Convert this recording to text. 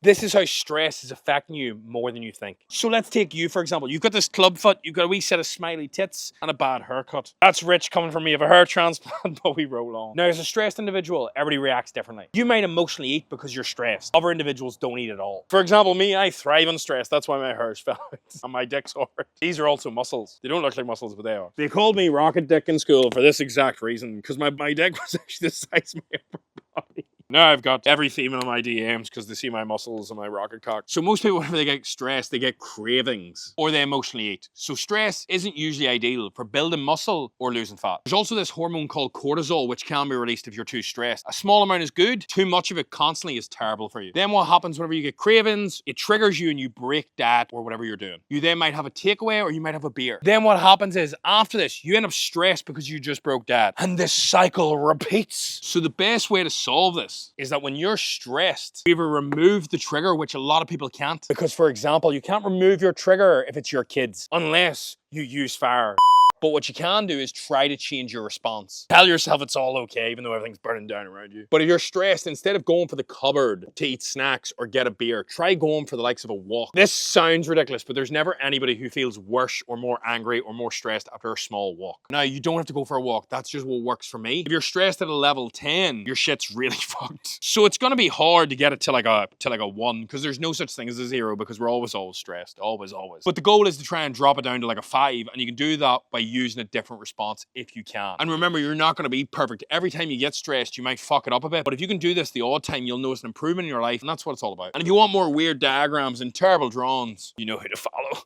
This is how stress is affecting you more than you think. So let's take you, for example. You've got this club foot, you've got a wee set of smiley tits, and a bad haircut. That's rich coming from me of a hair transplant, but we roll on. Now, as a stressed individual, everybody reacts differently. You might emotionally eat because you're stressed. Other individuals don't eat at all. For example, me, I thrive on stress. That's why my hair's fell out and my dick's hard. These are also muscles. They don't look like muscles, but they are. They called me Rocket Dick in school for this exact reason, because my dick was actually the size of my upper body. Now I've got every female in my DMs because they see my muscles and my rocket cock. So most people, whenever they get stressed, they get cravings or they emotionally eat. So stress isn't usually ideal for building muscle or losing fat. There's also this hormone called cortisol, which can be released if you're too stressed. A small amount is good. Too much of it constantly is terrible for you. Then what happens whenever you get cravings, it triggers you and you break that or whatever you're doing. You then might have a takeaway or you might have a beer. Then what happens is after this, you end up stressed because you just broke that. And this cycle repeats. So the best way to solve this is that when you're stressed, you either remove the trigger, which a lot of people can't. Because, for example, you can't remove your trigger if it's your kids, unless you use fire. But what you can do is try to change your response. Tell yourself it's all okay, even though everything's burning down around you. But if you're stressed, instead of going for the cupboard to eat snacks or get a beer, try going for the likes of a walk. This sounds ridiculous, but there's never anybody who feels worse or more angry or more stressed after a small walk. Now, you don't have to go for a walk. That's just what works for me. If you're stressed at a level 10, your shit's really fucked. So it's gonna be hard to get it to like a 1, because there's no such thing as a 0, because we're always stressed. Always. But the goal is to try and drop it down to like a 5, and you can do that by using a different response if you can. And remember, you're not going to be perfect. Every time you get stressed, you might fuck it up a bit, but if you can do this the odd time, you'll notice an improvement in your life, and that's what it's all about. And if you want more weird diagrams and terrible drawings, you know who to follow.